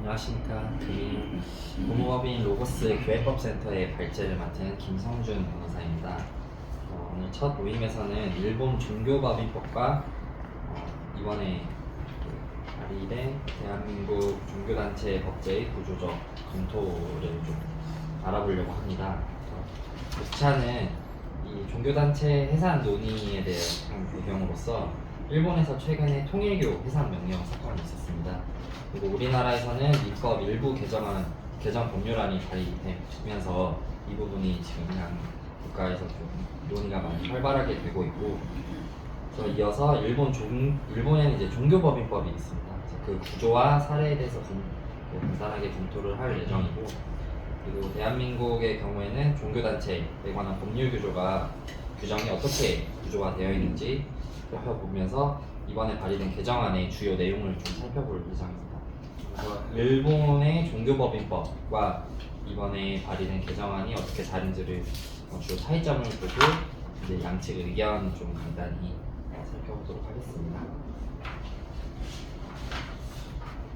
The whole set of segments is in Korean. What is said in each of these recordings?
안녕하십니까. 고무법인 로고스 교회법센터의 발제를 맡은 김성준 변호사입니다. 오늘 첫 모임에서는 일본 종교법인법과 이번에 발의된 대한민국 종교단체 법제의 구조적 검토를 좀 알아보려고 합니다. 이 차는 이 종교단체 해산 논의에 대한 배경으로서 일본에서 최근에 통일교 해산 명령 사건이 있었습니다. 그리고 우리나라에서는 입법 일부 개정 법률안이 발의되면서 이 부분이 지금 그냥 국가에서 좀 논의가 많이 활발하게 되고 있고, 그래서 이어서 일본에는 이제 종교법인법이 있습니다. 그래서 그 구조와 사례에 대해서 간단하게 검토를 할 예정이고, 그리고 대한민국의 경우에는 종교단체에 관한 법률 규정이 어떻게 구조가 되어 있는지 살펴보면서 이번에 발의된 개정안의 주요 내용을 좀 살펴볼 예정입니다. 그래서 일본의 종교법인법과 이번에 발의된 개정안이 어떻게 다른지를 주요 차이점을 보고 이제 양측 의견 좀 간단히 살펴보도록 하겠습니다.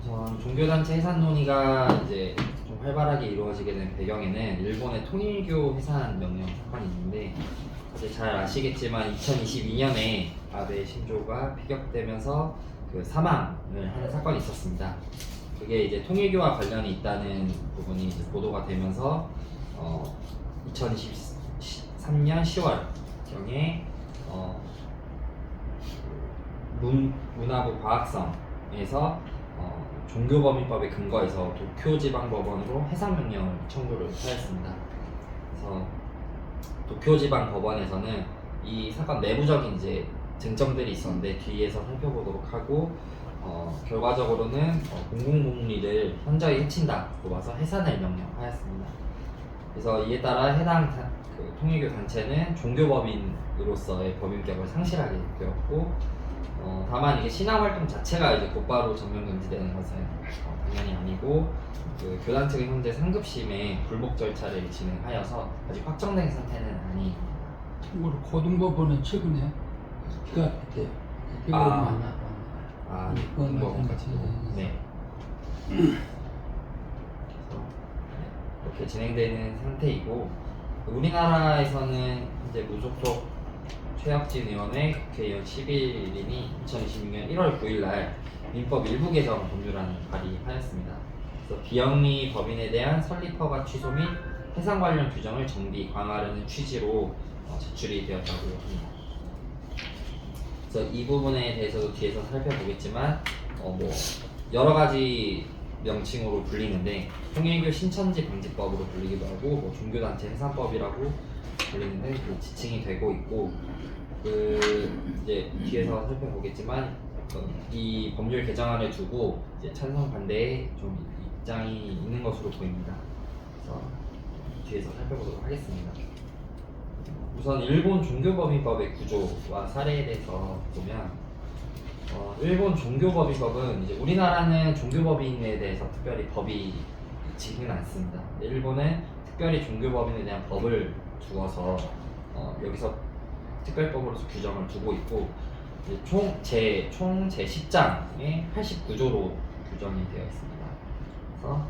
우선 종교단체 해산 논의가 이제 좀 활발하게 이루어지게 된 배경에는 일본의 통일교 해산 명령 사건이 있는데, 사실 잘 아시겠지만 2022년에 아베 신조가 피격되면서 그 사망을 하는 사건이 있었습니다. 그게 이제 통일교와 관련이 있다는 부분이 이제 보도가 되면서 2023년 10월경에 문화부 과학성에서 종교법인법에 근거해서 도쿄지방법원으로 해상명령을 청구를 하였습니다. 그래서 도쿄지방법원에서는 이 사건 내부적인 이제 쟁점들이 있었는데 뒤에서 살펴보도록 하고, 결과적으로는 공공복리를 현저히 해친다고 봐서 해산을 명령하였습니다. 그래서 이에 따라 해당 통일교 단체는 종교법인으로서의 법인격을 상실하게 되었고, 다만 이게 신앙활동 자체가 이제 곧바로 전면금지되는 것은 당연히 아니고, 그 교단 측은 현재 상급심의 불복 절차를 진행하여서 아직 확정된 상태는 아니입니다. 참고로 고등법원은 최근에 비가 그때 비가 많아. 고등법원까지. 네. 이렇게 진행되는 상태이고, 우리나라에서는 이제 무소속 최혁진 의원의 국회의원 11인이 2026년 1월 9일날 민법 일부 개정 법률안을 발의하였습니다. 그래서 비영리 법인에 대한 설립 허가 취소 및 해상 관련 규정을 정비 강화하려는 취지로 제출이 되었다고 합니다. 그래서 이 부분에 대해서도 뒤에서 살펴보겠지만 여러 가지 명칭으로 불리는데, 통일교 신천지 방지법으로 불리기도 하고 종교단체 해산법이라고 불리는데 지칭이 되고 있고, 이제 뒤에서 살펴보겠지만 이 법률 개정안을 두고 이제 찬성 반대에 좀 입장이 있는 것으로 보입니다. 그래서 뒤에서 살펴보도록 하겠습니다. 우선 일본 종교법인법의 구조와 사례에 대해서 보면, 일본 종교법인법은 이제 우리나라는 종교법인에 대해서 특별히 법이 있지는 않습니다. 일본은 특별히 종교법인에 대한 법을 두어서 여기서 특별법으로서 규정을 두고 있고, 총 제10장에 89조로 규정이 되어 있습니다. 그래서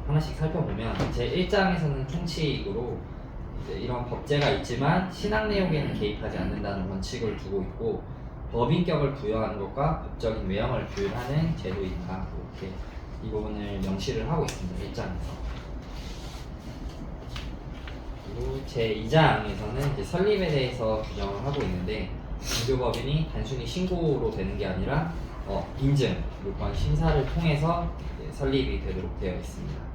하나씩 살펴보면 제1장에서는 총칙으로 이제 이런 법제가 있지만 신앙 내용에는 개입하지 않는다는 원칙을 두고 있고, 법인격을 부여하는 것과 법적인 외형을 규율하는 제도이다, 이렇게 이 부분을 명시를 하고 있습니다. 1장에서. 그리고 제2장에서는 이제 설립에 대해서 규정을 하고 있는데, 종교법인이 단순히 신고로 되는 게 아니라 인증, 요건 심사를 통해서 설립이 되도록 되어 있습니다.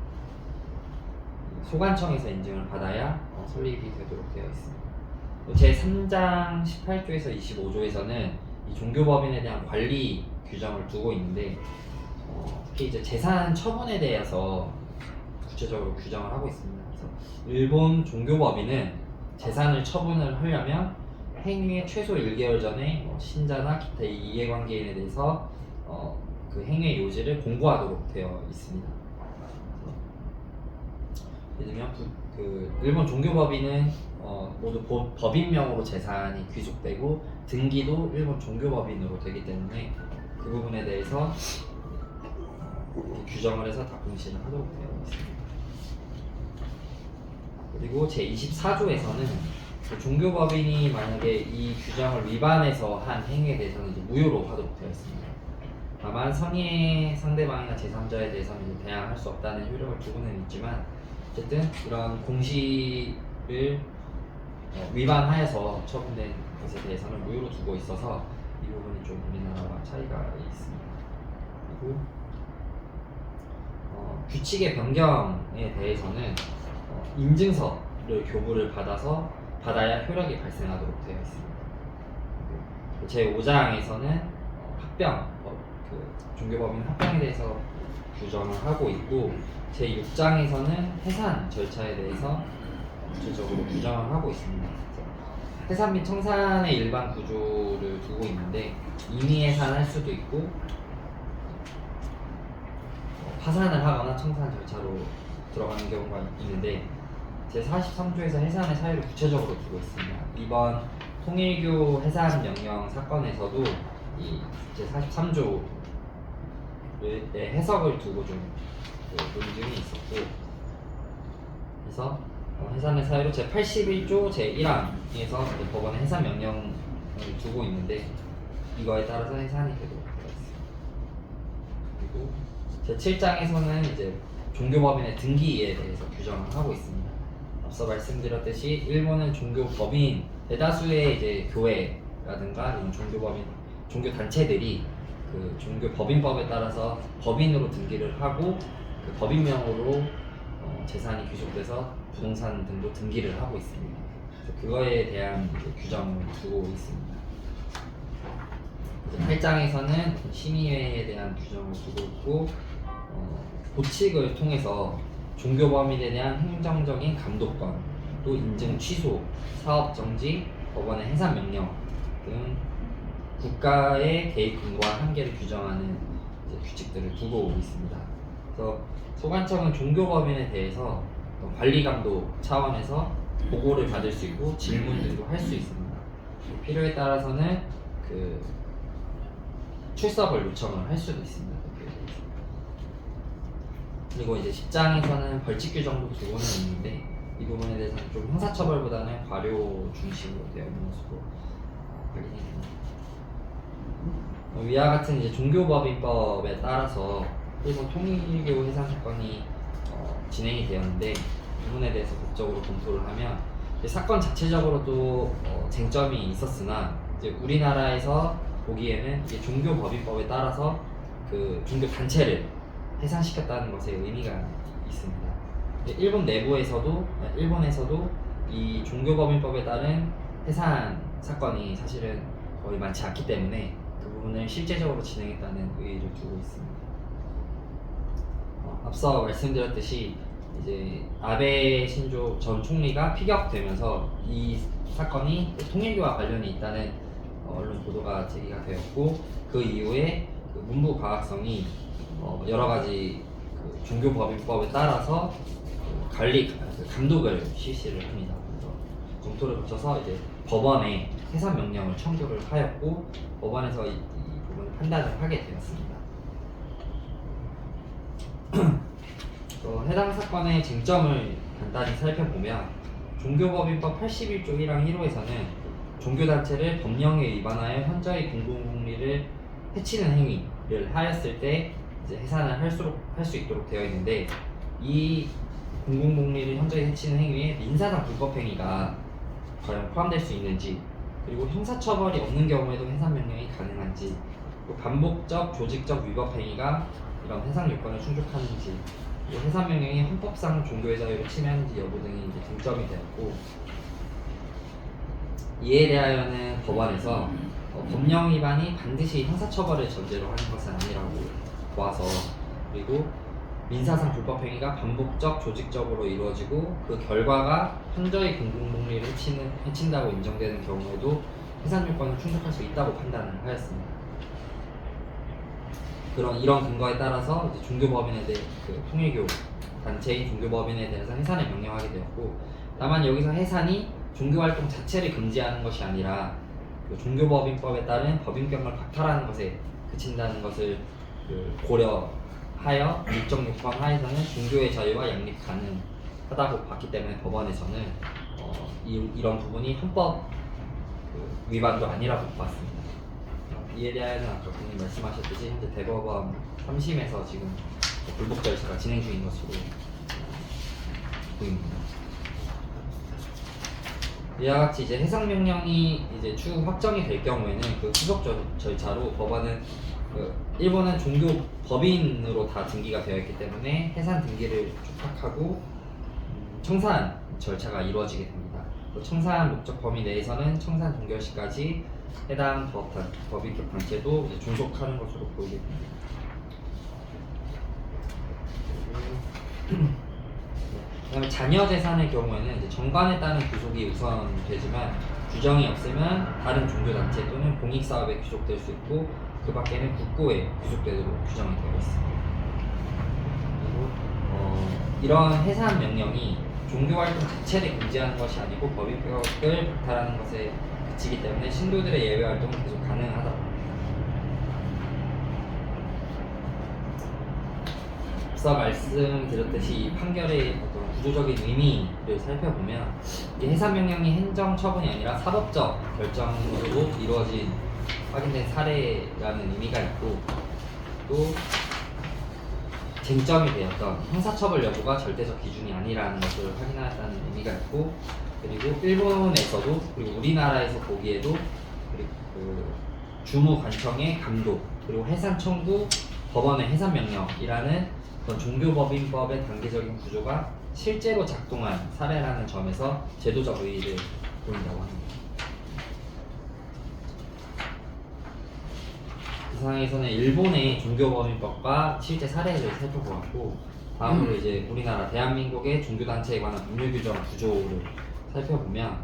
소관청에서 인증을 받아야 설립이 되도록 되어 있습니다. 제3장 18조에서 25조에서는 이 종교법인에 대한 관리 규정을 두고 있는데, 특히 이제 재산 처분에 대해서 구체적으로 규정을 하고 있습니다. 그래서 일본 종교법인은 재산을 처분을 하려면 행위의 최소 1개월 전에 신자나 기타 이해관계인에 대해서 그 행위의 요지를 공고하도록 되어 있습니다. 예를 들면 일본 종교법인은 모두 법인명으로 재산이 귀속되고 등기도 일본 종교법인으로 되기 때문에 그 부분에 대해서 규정을 해서 다 공시를 하도록 되어 있습니다. 그리고 제24조에서는 종교법인이 만약에 이 규정을 위반해서 한 행위에 대해서는 이제 무효로 하도록 되어 있습니다. 다만 성의 상대방이나 제3자에 대해서는 이제 대항할 수 없다는 효력을 두고는 있지만 어쨌든 이런 공시를 위반하여서 처분된 것에 대해서는 무효로 두고 있어서 이 부분이 좀 우리나라와 차이가 있습니다. 그리고 규칙의 변경에 대해서는 인증서를 교부를 받아야 효력이 발생하도록 되어 있습니다. 제5장에서는 합병, 종교법인 합병에 대해서 규정을 하고 있고 제6장에서는 해산 절차에 대해서 구체적으로 규정을 하고 있습니다. 해산 및 청산의 일반 구조를 두고 있는데 임의 해산할 수도 있고 파산을 하거나 청산 절차로 들어가는 경우가 있는데 제43조에서 해산의 사유를 구체적으로 두고 있습니다. 이번 통일교 해산 명령 사건에서도 이 제43조의 해석을 두고 좀 논쟁이 있었고 그래서 해산의 사유로 제81조 제1항에서 법원의 해산 명령을 두고 있는데 이거에 따라서 해산이 되도록 되어 있습니다. 그리고 제7장에서는 이제 종교법인의 등기에 대해서 규정을 하고 있습니다. 앞서 말씀드렸듯이 일본은 종교법인 대다수의 이제 교회라든가 이런 종교법인 종교 단체들이 그 종교법인법에 따라서 법인으로 등기를 하고 그 법인명으로 재산이 귀속돼서 부동산 등도 등기를 하고 있습니다. 그래서 그거에 대한 이제 규정을 두고 있습니다. 8장에서는 심의회에 대한 규정을 두고 있고 고칙을 통해서 종교법인에 대한 행정적인 감독권, 또 인증 취소, 사업 정지, 법원의 해산 명령 등 국가의 개입 근거와 한계를 규정하는 규칙들을 두고 있습니다. 그래서 소관청은 종교법인에 대해서 관리 감독 차원에서 보고를 받을 수 있고 질문 등도 할 수 있습니다. 필요에 따라서는 그 출석을 요청을 할 수도 있습니다. 그리고 이제 10장에서는 벌칙 규정도 두고는 있는데 이 부분에 대해서는 좀 형사처벌보다는 과료 중심으로 되어 있는 것으로 확인됩니다. 위와 같은 이제 종교법인법에 따라서 일본 통일교 해산 사건이 진행이 되었는데 이 부분에 대해서 법적으로 검토를 하면 사건 자체적으로도 쟁점이 있었으나 이제 우리나라에서 보기에는 이제 종교법인법에 따라서 그 종교 단체를 해산시켰다는 것에 의미가 있습니다. 일본 내부에서도 일본에서도 이 종교법인법에 따른 해산 사건이 사실은 거의 많지 않기 때문에 그 부분을 실제적으로 진행했다는 의의를 두고 있습니다. 앞서 말씀드렸듯이 이제 아베 신조 전 총리가 피격되면서 이 사건이 통일교와 관련이 있다는 언론 보도가 제기가 되었고 그 이후에 그 문부 과학성이 여러 가지 그 종교법인법에 따라서 관리 감독을 실시를 합니다. 그래서 검토를 거쳐서 이제 법원에 해산 명령을 청구를 하였고 법원에서 이 부분을 판단을 하게 되었습니다. 해당 사건의 쟁점을 간단히 살펴보면 종교법인법 81조 1항 1호에서는 종교단체를 법령에 위반하여 현저히 공공복리를 해치는 행위를 하였을 때 이제 해산을 할 수 있도록 되어 있는데 이 공공복리를 현저히 해치는 행위에 민사상 불법행위가 과연 포함될 수 있는지 그리고 형사처벌이 없는 경우에도 해산 명령이 가능한지 또 반복적 조직적 위법 행위가 이런 해상 요건을 충족하는지 해산 명령이 헌법상 종교의 자유를 침해하는지 여부 등이 이제 쟁점이 되었고 이에 대하여는 법원에서 법령 위반이 반드시 형사처벌을 전제로 하는 것은 아니라고 보아서 그리고 민사상 불법 행위가 반복적 조직적으로 이루어지고 그 결과가 현저히 공공복리를 해친다고 인정되는 경우에도 해산 요건을 충족할 수 있다고 판단을 하였습니다. 이런 근거에 따라서 이제 종교법인에 대해 그 통일교 단체인 종교법인에 대해서 해산을 명령하게 되었고 다만 여기서 해산이 종교활동 자체를 금지하는 것이 아니라 그 종교법인법에 따른 법인격을 박탈하는 것에 그친다는 것을 고려한 하여 일정 요건 하에서는 종교의 자유와 양립 가능하다고 봤기 때문에 법원에서는 이런 부분이 헌법 위반도 아니라고 봤습니다. 이에 대해서는 아까 본인 말씀하셨듯이 현재 대법원 3심에서 지금 불복 절차가 진행 중인 것으로 보입니다. 이와 같이 이제 해상 명령이 이제 추후 확정이 될 경우에는 그 후속 절차로 법원은 일본은 종교 법인으로 다 등기가 되어 있기 때문에 해산 등기를 촉탁하고 청산 절차가 이루어지게 됩니다. 청산 목적 범위 내에서는 청산 종결 시까지 해당 법인격 단체도 이제 존속하는 것으로 보이게 됩니다. 그다음에 자녀 재산의 경우에는 이제 정관에 따른 귀속이 우선되지만 규정이 없으면 다른 종교 단체 또는 공익 사업에 귀속될 수 있고 그 밖에는 국고에 귀속되도록 규정이 되어 있습니다. 그리고 이런 해산 명령이 종교 활동 자체를 금지하는 것이 아니고 법인격을 박탈하는 것에 그치기 때문에 신도들의 예외 활동은 계속 가능하다. 앞서 말씀드렸듯이 이 판결의 어떤 구조적인 의미를 살펴보면 이 해산 명령이 행정 처분이 아니라 사법적 결정으로 이루어진 확인된 사례라는 의미가 있고 또 쟁점이 되었던 형사처벌 여부가 절대적 기준이 아니라는 것을 확인하였다는 의미가 있고 그리고 일본에서도 그리고 우리나라에서 보기에도 그리고 주무관청의 감독 그리고 해산 청구 법원의 해산 명령이라는 그런 종교법인법의 단계적인 구조가 실제로 작동한 사례라는 점에서 제도적 의의를 보인다고 합니다. 이 상황에서는 일본의 종교법인법과 실제 사례를 살펴보았고 다음으로 이제 우리나라 대한민국의 종교단체에 관한 법률 규정 구조를 살펴보면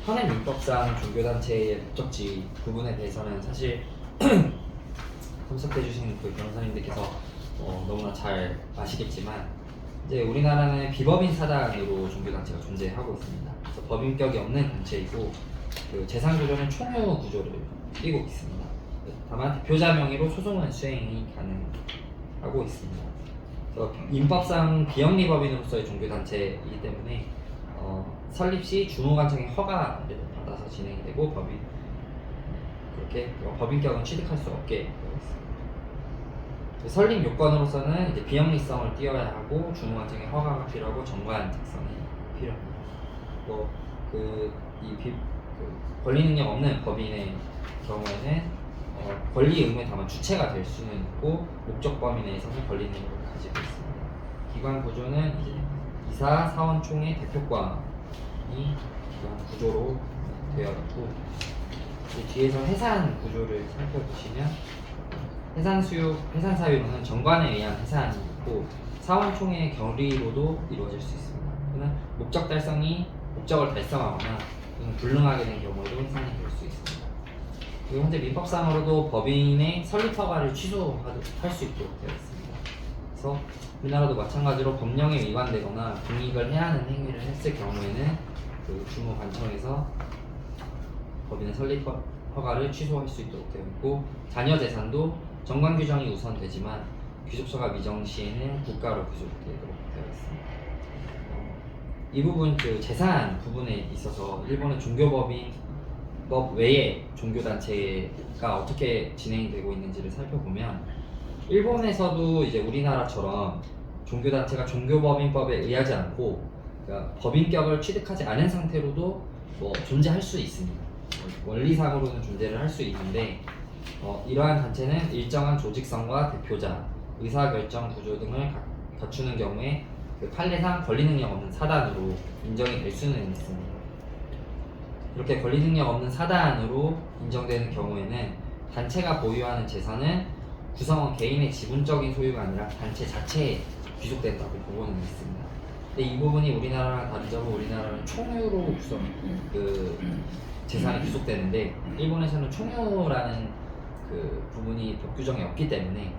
현행 민법상 종교단체의 목적지 부분에 대해서는 사실 참석해주신 그 변호사님들께서 너무나 잘 아시겠지만 이제 우리나라는 비법인 사단으로 종교단체가 존재하고 있습니다. 그래서 법인격이 없는 단체이고 그 재산 구조는 총유 구조를 띠고 있습니다. 다만 대표자 명의로 소송은 수행이 가능하고 있습니다. 그래서 민법상 비영리법인으로서의 종교단체이기 때문에 설립 시 주무관청의 허가를 받아서 진행이 되고 그렇게 법인격은 취득할 수 없게 되어 있습니다. 설립 요건으로서는 이제 비영리성을 띄어야 하고 주무관청의 허가가 필요하고 정관 작성이 필요합니다. 권리 능력 없는 법인의 경우에는 권리 의무에 다만 주체가 될 수는 있고 목적 범위 내에서는 권리 능력을 가지고 있습니다. 기관 구조는 이제 이사 사원총회 대표관이 기관 구조로 되어 있고 뒤에서 해산 구조를 살펴보시면 해산 사유로는 정관에 의한 해산이 있고 사원총회의 결의로도 이루어질 수 있습니다. 또는 목적을 달성하거나 또는 불능하게 된 경우에도 해산이 될 수 있습니다. 그리고 현재 민법상으로도 법인의 설립 허가를 취소할 수 있도록 되어 있습니다. 그래서 우리나라도 마찬가지로 법령에 위반되거나 공익을 해하는 행위를 했을 경우에는 그 주무관청에서 법인의 설립 허가를 취소할 수 있도록 되어 있고 자녀 재산도 정관 규정이 우선되지만 귀속처가 미정 시에는 국가로 귀속되도록 되어 있습니다. 이 부분 그 재산 부분에 있어서 일본의 종교법인법 외에 종교단체가 어떻게 진행이 되고 있는지를 살펴보면 일본에서도 이제 우리나라처럼 종교단체가 종교법인법에 의하지 않고 그러니까 법인격을 취득하지 않은 상태로도 존재할 수 있습니다. 원리상으로는 존재를 할 수 있는데 이러한 단체는 일정한 조직성과 대표자, 의사결정 구조 등을 갖추는 경우에 그 판례상 권리 능력 없는 사단으로 인정이 될 수는 있습니다. 이렇게 권리 능력 없는 사단으로 인정되는 경우에는 단체가 보유하는 재산은 구성원 개인의 지분적인 소유가 아니라 단체 자체에 귀속된다고 보고는 있습니다. 근데 이 부분이 우리나라랑 다른 점은 우리나라는 총유로 재산이 귀속되는데 일본에서는 총유라는 그 부분이 법 규정이 없기 때문에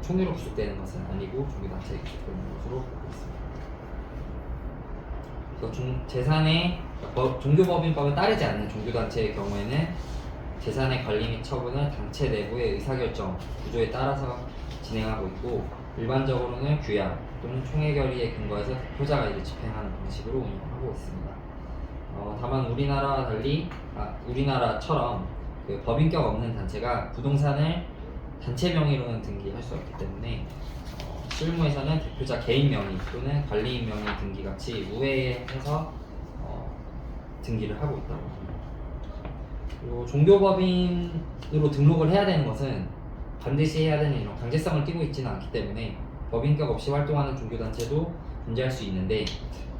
총유로 귀속되는 것은 아니고 종교단체에 귀속되는 것으로 보고 있습니다. 그래서 재산의 종교법인법에 따르지 않는 종교단체의 경우에는 재산의 관리 및 처분을 단체 내부의 의사결정 구조에 따라서 진행하고 있고, 일반적으로는 규약 또는 총회 결의에 근거해서 대표자가 이를 집행하는 방식으로 운영하고 있습니다. 다만 우리나라와 달리 우리나라처럼 그 법인격 없는 단체가 부동산을 단체 명의로는 등기할 수 없기 때문에 실무에서는 대표자 개인 명의 또는 관리인 명의 등기 같이 우회해서 등기를 하고 있다고 합니다. 그리고 종교법인으로 등록을 해야 되는 것은 반드시 해야 되는 이런 강제성을 띠고 있지는 않기 때문에 법인격 없이 활동하는 종교단체도 존재할 수 있는데,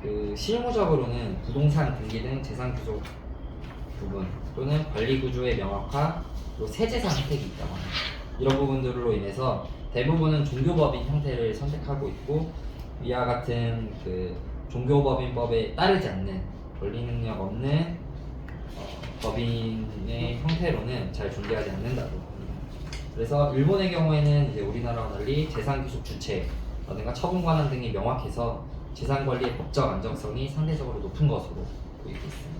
그 실무적으로는 부동산 등기 등 재산 귀속 부분 또는 관리 구조의 명확화, 그리고 세제사 혜택이 있다고 합니다. 이런 부분들로 인해서 대부분은 종교법인 형태를 선택하고 있고, 위와 같은 그 종교법인법에 따르지 않는 권리 능력 없는 법인의 형태로는 잘 존재하지 않는다고 합니다. 그래서 일본의 경우에는 이제 우리나라와 달리 재산 귀속 주체라든가 처분 관한 등이 명확해서 재산 관리의 법적 안정성이 상대적으로 높은 것으로 보이고 있습니다.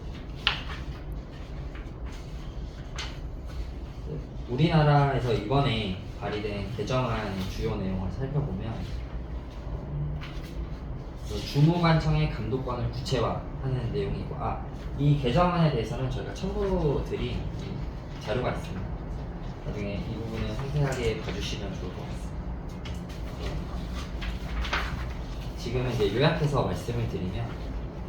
우리나라에서 이번에 발의된 개정안의 주요 내용을 살펴보면 주무관청의 감독권을 구체화하는 내용이고, 이 개정안에 대해서는 저희가 첨부드린 자료가 있습니다. 나중에 이 부분은 상세하게 봐주시면 좋을 것 같습니다. 지금은 이제 요약해서 말씀을 드리면,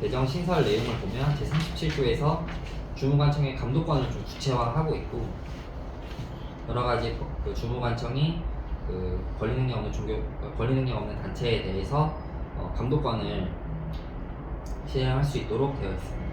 개정 신설 내용을 보면 제37조에서 주무관청의 감독권을 좀 구체화하고 있고, 여러 가지 그 주무관청이 그 권리 능력 없는 단체에 대해서 감독권을 시행할 수 있도록 되어 있습니다.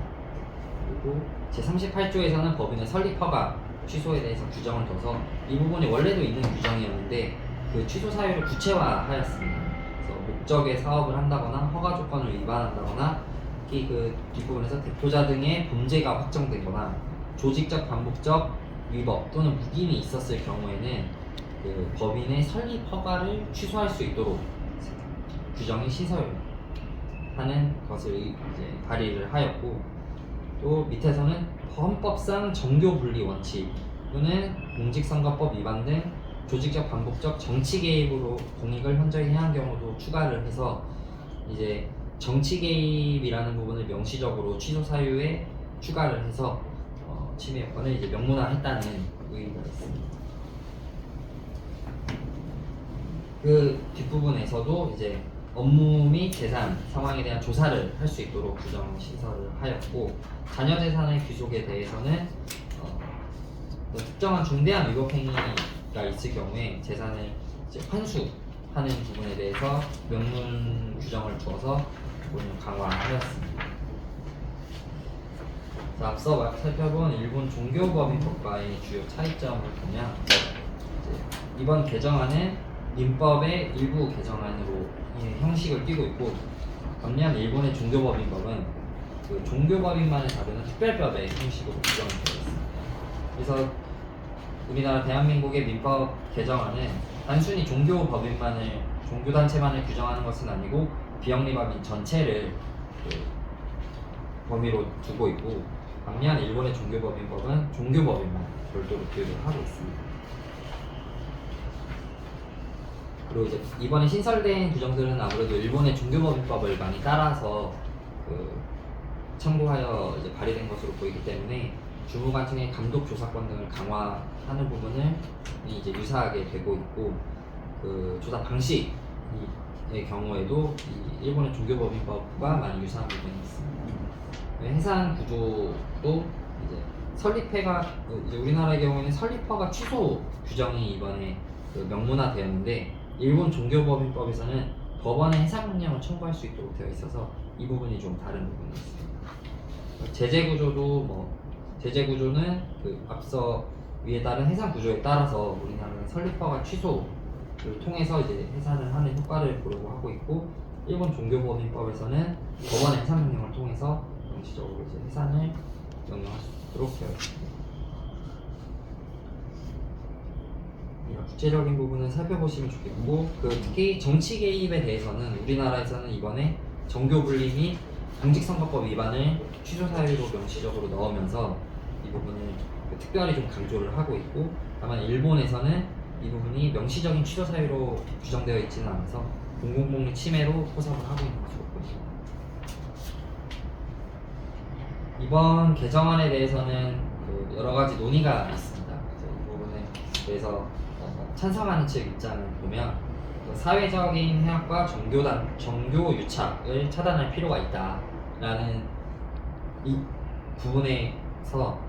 그리고 제38조에서는 법인의 설립 허가 취소에 대해서 규정을 둬서 이 부분이 원래도 있는 규정이었는데 그 취소 사유를 구체화하였습니다. 그래서 목적의 사업을 한다거나 허가 조건을 위반한다거나, 특히 그 뒷부분에서 대표자 등의 범죄가 확정되거나 조직적 반복적 위법 또는 묵인이 있었을 경우에는 그 법인의 설립 허가를 취소할 수 있도록 규정이 시설하는 것을 이제 발의를 하였고, 또 밑에서는 헌법상 정교 분리 원칙 또는 공직선거법 위반 등 조직적 반복적 정치 개입으로 공익을 현저히 해한 경우도 추가를 해서 이제 정치 개입이라는 부분을 명시적으로 취소 사유에 추가를 해서 침해 여건을 이제 명문화했다는 의의가 있습니다. 그 뒷부분에서도 이제 업무 및 재산 상황에 대한 조사를 할 수 있도록 규정 시설을 하였고, 자녀 재산의 귀속에 대해서는 특정한 중대한 위법 행위가 있을 경우에 재산을 이제 환수하는 부분에 대해서 명문 규정을 두어서 강화하였습니다. 자, 앞서 살펴본 일본 종교법인법과의 주요 차이점을 보면, 이번 개정안은 민법의 일부 개정안으로 형식을 띠고 있고, 반면 일본의 종교법인법은 그 종교법인만을 다루는 특별법의 형식으로 규정이 되어 있습니다. 그래서 우리나라 대한민국의 민법 개정안은 단순히 종교단체만을 규정하는 것은 아니고 비영리법인 전체를 그 범위로 두고 있고, 반면 일본의 종교법인법은 종교법인만 별도로 규율을 하고 있습니다. 그리고 이제 이번에 신설된 규정들은 아무래도 일본의 종교법인법을 많이 따라서 참고하여 이제 발의된 것으로 보이기 때문에 주무관청의 감독 조사권 등을 강화하는 부분을 이제 유사하게 되고 있고, 그 조사 방식의 경우에도 이 일본의 종교법인법과 많이 유사한 부분이 있습니다. 해산 구조도 이제 이제 우리나라의 경우에는 설립허가 취소 규정이 이번에 명문화되었는데, 일본 종교법인법에서는 법원에 해산 명령을 청구할 수 있도록 되어 있어서 이 부분이 좀 다른 부분이 있습니다. 제재 구조는 그 앞서 위에 따른 해산 구조에 따라서 우리나라는 설립허가 취소를 통해서 이제 해산을 하는 효과를 보려고 하고 있고, 일본 종교법인법에서는 법원의 해산 명령을 통해서 정치적으로 이제 해산을 명령할 수 있도록 되어 있습니다. 이런 구체적인 부분은 살펴보시면 좋겠고, 특히 정치 개입에 대해서는 우리나라에서는 이번에 정교 분리 및 공직선거법 위반을 취소 사유로 명시적으로 넣으면서 이 부분을 특별히 좀 강조를 하고 있고, 다만 일본에서는 이 부분이 명시적인 취소 사유로 규정되어 있지는 않아서 공공복리 침해로 포섭을 하고 있는 것으로 보입니다. 이번 개정안에 대해서는 그 여러 가지 논의가 있습니다. 그래서 이 부분에 대해서 찬성하는 측 입장을 보면 그 사회적인 해악과 정교 유착을 차단할 필요가 있다라는 이 부분에서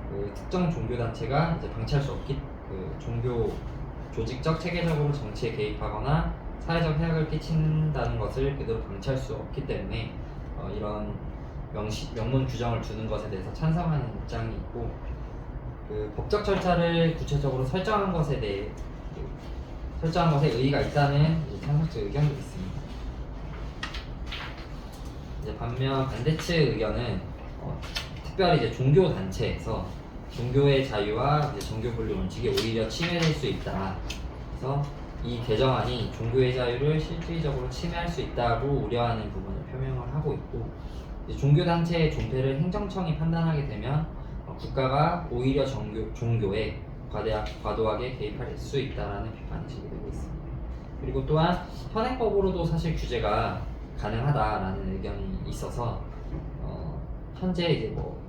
그 특정 종교 단체가 이제 방치할 수 없기 그 종교 조직적 체계적으로 정치에 개입하거나 사회적 해악을 끼친다는 것을 그대로 방치할 수 없기 때문에 이런 명문 규정을 두는 것에 대해서 찬성하는 입장이 있고 그 법적 절차를 구체적으로 설정한 것에 대해 설정한 것에 의의가 있다는 찬성적 의견도 있습니다. 이제 반면 반대 측 의견은 특별히 이제 종교 단체에서 종교의 자유와 이제 종교 분리 원칙이 오히려 침해될 수 있다. 그래서 이 개정안이 종교의 자유를 실질적으로 침해할 수 있다고 우려하는 부분을 표명을 하고 있고, 이제 종교 단체의 존폐를 행정청이 판단하게 되면 국가가 오히려 종교에 과도하게 개입할 수 있다라는 비판이 제기되고 있습니다. 그리고 또한 현행법으로도 사실 규제가 가능하다라는 의견이 있어서 현재 이제 뭐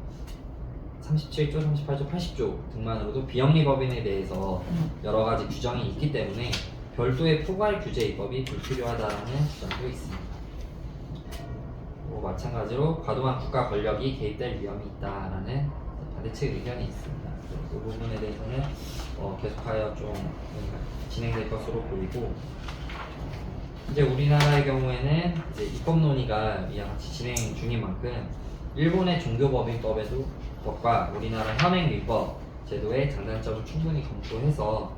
37조, 38조, 80조 등만으로도 비영리법인에 대해서 여러 가지 규정이 있기 때문에 별도의 포괄 규제 입법이 불필요하다라는 주장도 있습니다. 마찬가지로 과도한 국가 권력이 개입될 위험이 있다라는 반대측 의견이 있습니다. 그 부분에 대해서는 계속하여 좀 진행될 것으로 보이고, 이제 우리나라의 경우에는 이제 입법 논의가 이와 같이 진행 중인 만큼 일본의 종교법인법에도 법과 우리나라 현행 민법 제도의 장단점을 충분히 검토해서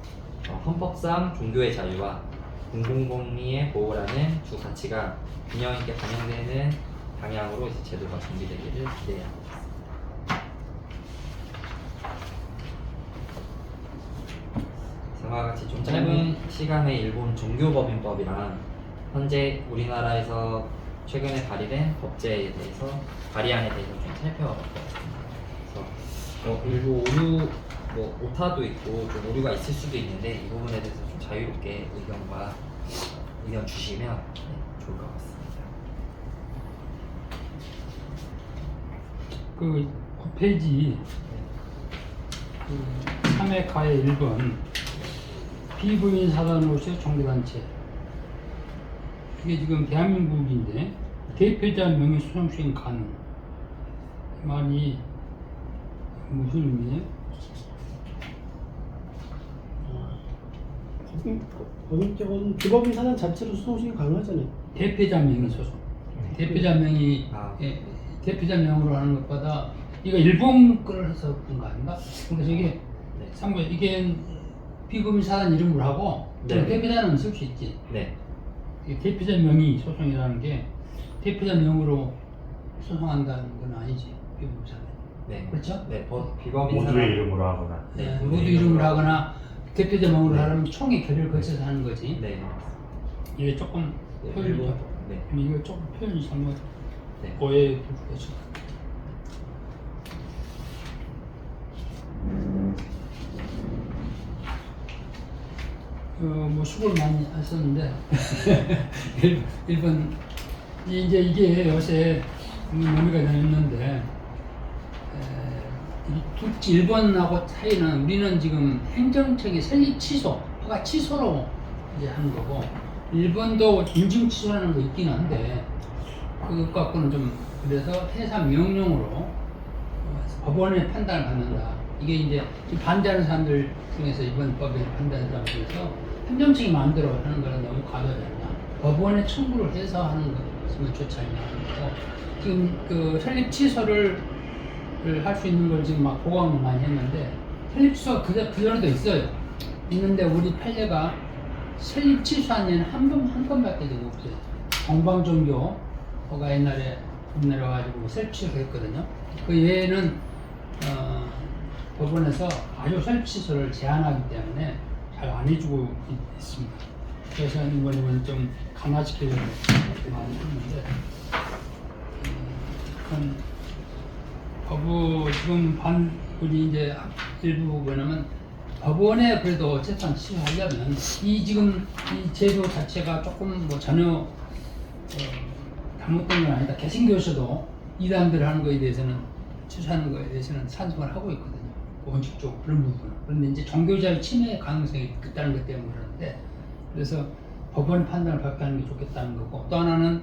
헌법상 종교의 자유와 공공복리의 보호라는 두 가치가 균형 있게 반영되는 방향으로 이제 제도가 정비되기를 기대하고 있습니다. 이와 같이 좀 짧은 시간에 일본 종교법인법이랑 현재 우리나라에서 최근에 발의된 법제에 대해서 발의안에 대해서 좀 살펴봤습니다. 그래서 일부 오타도 있고 좀 오류가 있을 수도 있는데 이 부분에 대해서 좀 자유롭게 의견 주시면 좋을 것 같습니다. 그 9페이지 3회 가의 1번 피부인 사단으로서의 종교단체, 이게 지금 대한민국인데 대표자 명의 소송 수행 가능. 이 말이 무슨 의미예요? 법인격은 비법인 사단 자체로 소송이 가능하잖아요. 대표자 명의 소송. 대표자 명의 대표자 명으로 하는 것보다 이거 일본 걸 해서 그런 거 아닌가? 그러니까 저게 참고 이게 비법인 사단 이름으로 하고 대표자는 쓸 수 있지. 네. 대표자 명의 소송이라는 게 대표자 명으로 소송한다는 건 아니지. 비법인 사단. 네. 그렇죠? 네. 비법인 사단 모두의 이름으로 하거나. 네. 모두 이름으로 하거나 대표자 명으로 하려면 총의 결의를 거쳐서 하는 거지. 네. 이게 조금 표현이 네. 이거 조금 표현이 잘못 네. 오해될 수 있어. 뭐 수고를 많이 하셨는데 일본 이제 이게 요새 논의가 되었는데 일본하고 차이는 우리는 지금 행정청이 설립 취소, 허가 취소로 이제 하는 거고 일본도 인증 취소하는 거 있긴 한데 그것 갖고는 좀 그래서 회사 명령으로 법원의 판단을 받는다. 이게 이제 반대하는 사람들 중에서 이번 법에 반대하는 사람들 중에서 행정청이 마음대로 하는 거는 너무 과도하지 않나. 법원에 청구를 해서 하는 것이면 좋지 않냐 하는 거고, 지금 그 설립 취소를 할 수 있는 걸 지금 막 보강을 많이 했는데 설립 취소가 그 전에도 있어요. 있는데 우리 판례가 설립 취소한 예는 한 번밖에 되고 없어요. 동방종교가 옛날에 법 내려가지고 설립 취소했거든요. 그 외에는 법원에서 아주 설립 취소를 제한하기 때문에 잘 안 해주고 있습니다. 그래서 이번에는 좀 강화시키려고 많이 했는데 지금 우리 이제 일부 뭐냐면 법원에 그래도 재산 취소하려면 이 지금 이 제도 자체가 조금 뭐 전혀 잘못된 건 아니다. 개신교에서도 이단들 하는 거에 대해서는 취소하는 거에 대해서는 찬성을 하고 있거든요. 원칙적으로 그런 부분은. 그런데 이제 종교자의 침해 가능성이 있다는 것 때문에 그러는데 그래서 법원의 판단을 받게 하는 게 좋겠다는 거고 또 하나는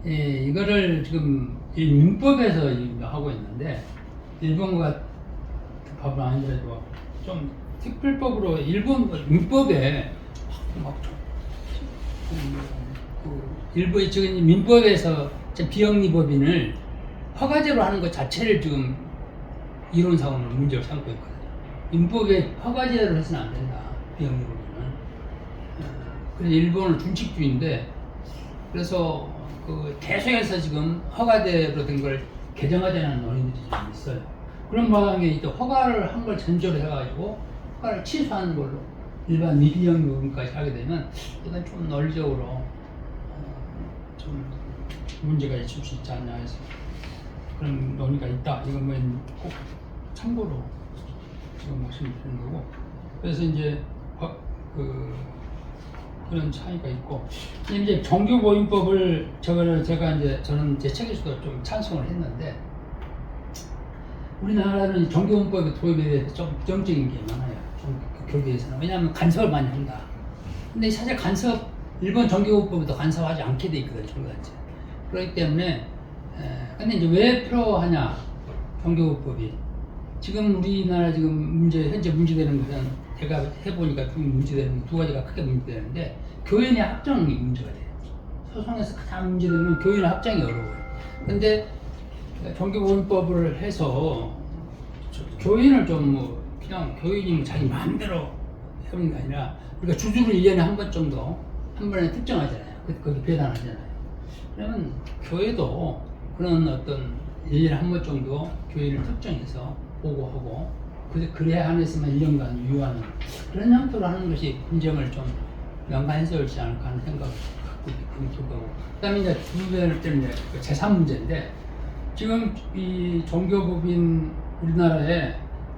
이거를 지금 이 민법에서 하고 있는데 일본과 법은 아니더라도 좀 특별법으로 일본 민법에 일본 지금 민법에서 비영리법인을 허가제로 하는 것 자체를 지금 이론상으로 문제를 삼고 있거든요. 민법에 허가제로 해서는 안 된다. 비영리법인은. 그래서 일본은 준칙주의인데 그래서 그 계속해서 지금 허가제로 된 걸 개정하자는 논의들이 좀 있어요. 그런 방향에 이제 허가를 한 걸 전제로 해가지고 허가를 취소하는 걸로 일반 미비영리법인까지 하게 되면 이건 좀 논리적으로 좀 문제가 있을 수 있지 않냐 해서 그런 논의가 있다. 이건 뭐 꼭 참고로 지금 말씀드리는 거고. 그래서 이제 그런 차이가 있고 이제 종교보임법을 제가 이제 저는 제 책에서도 좀 찬성을 했는데 우리나라는 종교보임법의 도입에 대해서 좀 부정적인 게 많아요. 교계에서는 왜냐하면 간섭을 많이 한다. 근데 사실 일본 종교보임법도 간섭하지 않게 돼 있거든요. 종교단체. 그렇기 때문에 근데 이제 왜 필요하냐 종교보임법이 지금 우리나라 지금 현재 문제되는 것은 제가 해보니까 문제되는 두 가지가 크게 문제되는데 교인의 확정이 문제가 돼요. 소송에서 가장 문제되는 건 교인의 확정이 어려워요. 근데 종교보임법을 해서 교인을 좀 뭐 그냥 교인이 자기 마음대로 해보는 게 아니라 우리가 주주를 1년에 한 번 정도 한 번에 특정하잖아요. 거기 배당하잖아요. 그러면 교회도 그런 어떤 1년에 한 번 정도 교인을 특정해서 보고하고 그래야 안에서만 1년간 유효하는 그런 형태로 하는 것이 분쟁을 좀 명가해서지 않을까 하는 생각을 갖고 있는 거고. 그다음에 이제 두 번째는 재산 문제인데 지금 이 종교법인 우리나라에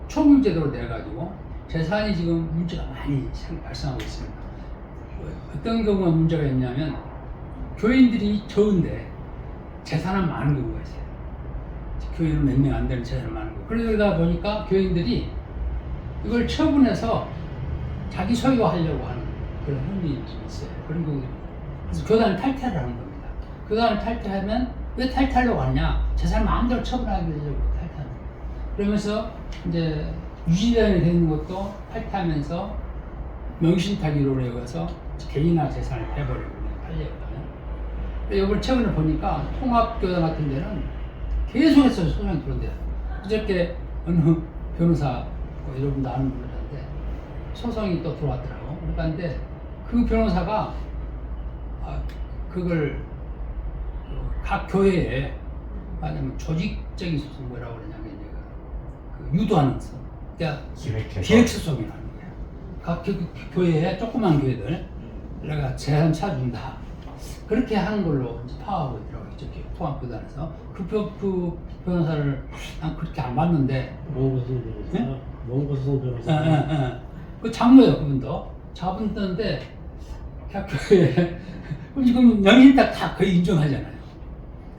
초물제도로 내가지고 재산이 지금 문제가 많이 발생하고 있습니다. 어떤 경우가 문제가 있냐면 교인들이 적은데 재산은 많은 경우가 있어요. 교인은 몇 명 안 되는 재산이 많은 거. 그러다 보니까 교인들이 이걸 처분해서 자기 소유하려고 하는 그런 흔히 있어요. 그런 경우들이. 그래서 교단을 탈퇴를 하는 겁니다. 교단을 탈퇴하면 왜 탈퇴하려고 하냐? 재산을 마음대로 처분하기 위해서 탈퇴하는 거예요. 그러면서 이제 유지단이 되는 것도 탈퇴하면서 명신타기로 해서 개인화 재산을 해버리고 팔려거든요. 이걸 최근에 보니까 통합교단 같은 데는 계속해서 소송이 들어온대요. 그저께 어느 변호사, 여러분도 아는 분인데 소송이 또 들어왔더라고. 그런데 그 변호사가 그걸 각 교회에 만약에 조직적인 소송 뭐라고 그러냐면 그 유도하는 소. 그러니까 기획 소송이라는 거예요. 각 교회에 조그만 교회들 내가 재산 찾아준다. 그렇게 하는 걸로 이제 파악하고 있더라고요. 저기 통합교단에서 그 변호사를 난 그렇게 안 봤는데. 몽고선 변호사. 몽고선 변호사. 그 장로예요, 그분도. 자분 뜨는데 교회 지금 영신딱 다 거의 인정하잖아요.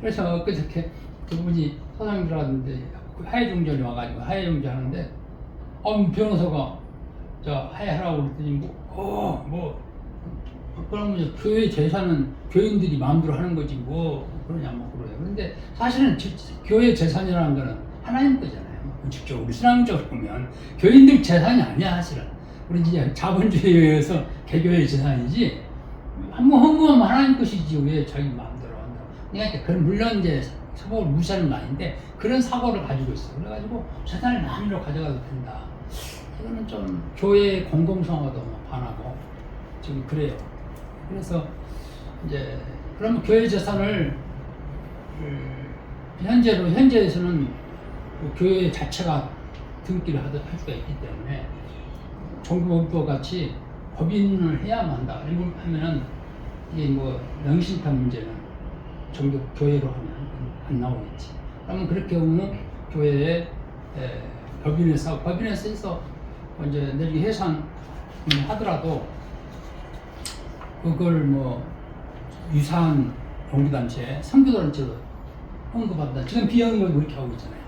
그래서 그저께 그분이 소장이 들어갔는데 하해중전이 와가지고 하해중전하는데 변호사가 저 하해하라고 그랬더니 그러면 교회 재산은 교인들이 마음대로 하는 거지 뭐 그러냐 뭐 그래요. 그런데 사실은 교회 재산이라는 거는 하나님 거잖아요. 원칙적으로 우리 신앙적으로 보면 교인들 재산이 아니야 사실은. 우리 이제 자본주의에 의해서 개교의 재산이지 허무하면 하나님 것이지 왜 자기 마음대로 한다. 그러니까 그런 물론 이제 사고를 무시하는 건 아닌데 그런 사고를 가지고 있어. 그래가지고 재산을 마음대로 가져가도 된다. 이거는 좀 교회의 공공성화도 반하고 지금 그래요. 그래서 이제 그러면 교회 재산을 현재에서는 교회 자체가 등기를 할 수가 있기 때문에 종교법 같이 법인을 해야만 한다. 이걸 하면은 이게 뭐 명신탄 문제는 교회로 하면 안 나오겠지. 그러면 그렇게 보면 교회에 법인에서 이제 내리 해산 하더라도 그걸 뭐 유사한 종교단체, 선교단체로 언급한다. 지금 비영이가 그렇게 하고 있잖아요.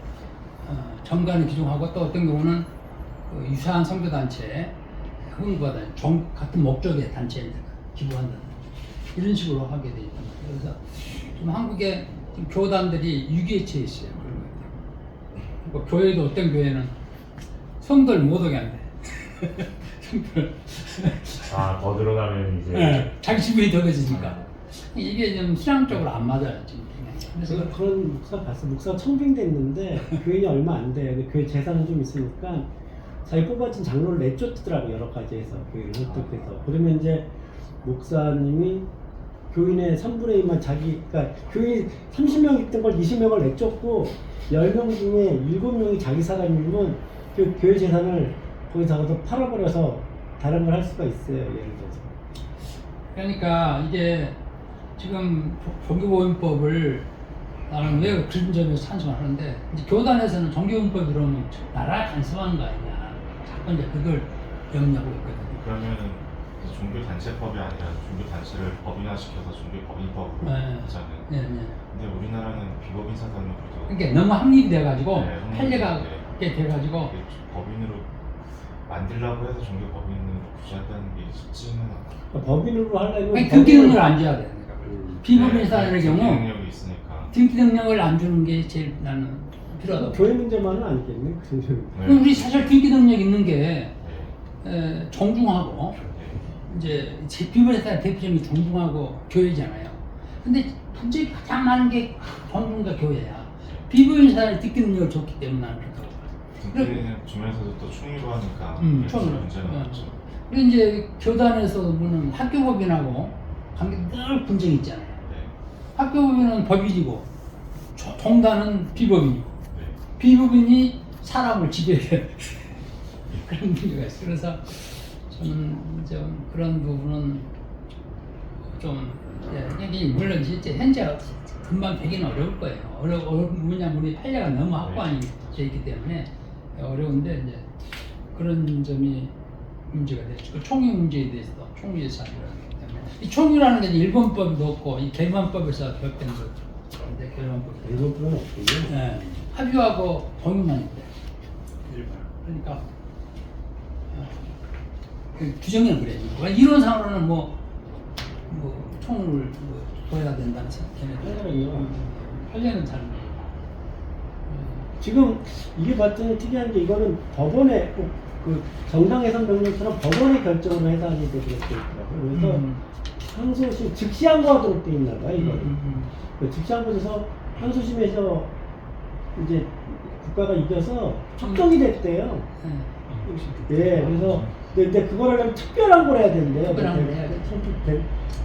정관을 기종하고 또 어떤 경우는 그 유사한 선교단체 헌금받아 같은 목적의 단체에 기부한다. 이런 식으로 하게 돼 있단 말이에요. 그래서 지금 한국의 지금 교단들이 위기에 처해 있어요. 그런 것들. 뭐 교회도 어떤 교회는 성도를 못 오게 한대. 성도를. 더 늘어나면 이제 네, 자기 지분이 더해지니까 이게 좀 신앙적으로 안 맞아요 지금. 그래서 제가 그런 목사 봤어요. 목사 청빙됐는데 교인이 얼마 안 돼요. 근데 교회 재산은 좀 있으니까 자기 뽑아진 장로를 내쫓더라고요. 여러 가지 해서 교회를 획득해서. 그러면 이제 목사님이 교인의 3분의 2만 자기, 그러니까 교인 30명 있던 걸 20명을 내쫓고 10명 중에 7명이 자기 사람이면 그 교회 재산을 거기다가도 팔아버려서 다른 걸 할 수가 있어요. 예를 들어서. 그러니까 이게 지금 종교보험법을 나는 왜 그런 점에서 찬성을 하는데 이제 교단에서는 종교보험법이 그러면 나라 간섭하는 거 아니냐 자꾸 이제 그걸 염려하고 있거든요. 그러면은 종교 단체법이 아니라 종교 단체를 법인화시켜서 종교 법인법으로 네. 하자면. 네. 근데 우리나라는 비법인 사단으로도 그러니까 너무 확립이 돼가지고 네, 판례가 게 돼가지고 이게 법인으로 만들라고 해서 종교 법인으로 구조한다는 게 쉽지는 않아요. 그러니까 법인으로 하려면 아니, 등기 능력을 안 줘야 돼. 비법인 네, 사단의 등기 경우 능력이 있으니까. 등기 능력을 안 주는 게 제일 나는 필요하다고. 교회 문제만은 아니겠네. 그 정도는. 그럼 우리 사실 등기 능력 있는 게 네. 정중하고 네. 이제 제 비법인 사단 대표적인 정중하고 교회잖아요. 근데 문제 가장 많은 게 정중과 교회야. 비법인 사단이 등기 능력을 줬기 때문에 나는 그렇다고 봐요. 등기는 주면서도 또 총리로 하니까 총리로. 문제는 없죠. 그리고 이제 교단에서 보는 학교법인하고 관계 늘 분쟁이 있잖아요. 네. 학교법인은 법인이고 종단은 비법인이고 네. 비법인이 사람을 지배해 그런 문제가 있어요. 그래서 저는 좀 그런 부분은 좀 여기 물론 이제 현재 금방 되기는 어려울 거예요. 뭐냐면 우리 판례가 너무 확고하게 돼 있기 때문에 어려운데 이제 그런 점이 문제가 되죠. 총리 문제에 대해서도 총리의 사실이라는 것 때문에 이 총리라는 게 일본법도 없고 이 개만법에서 결정된 거죠. 근데 개만법 일본법은 없군요. 네, 합의하고 동의만 있대. 일본. 그러니까 그 규정에는 그래. 이론상으로는 뭐 총을 뭐 둬야 된다는 걔네들. 판례는 잘 모르고. 지금 이게 봤더니 특이한 게 이거는 법원에 꼭 그 정당해산 명령처럼 법원의 결정으로 해산이 되도록 돼 있더라고요. 그래서 항소심 즉시 항고하도록 돼 있나 봐요. 이거는. 그 즉시 항고돼서 항소심에서 이제 국가가 이겨서 확정이 됐대요. 예, 그래서 근데 그걸 하려면 특별 항고를 해야 된대요. 특별 항고를 해야 돼.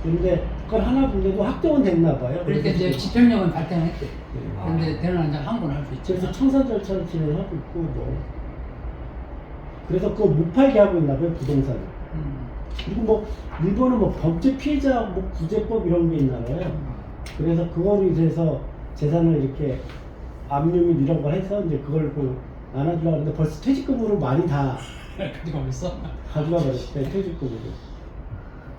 근데 그걸 하나 본데도 확정은 됐나 봐요. 그러니까 이제 집행령은 발행했대. 네. 근데 대는 이제 항고는 할 수 있죠. 그래서 청산 절차를 진행하고 있고 뭐 그래서 그거 못 팔게 하고 있나 봐요 부동산을. 그리고 뭐 일본은 뭐 범죄 피해자 뭐 구제법 이런 게 있나 봐요. 그래서 그거로 인해서 재산을 이렇게 압류 및 이런 걸 해서 이제 그걸 안 하려고 하는데 벌써 퇴직금으로 많이 다 가지고 있어. 가져가 버렸어요 퇴직금으로.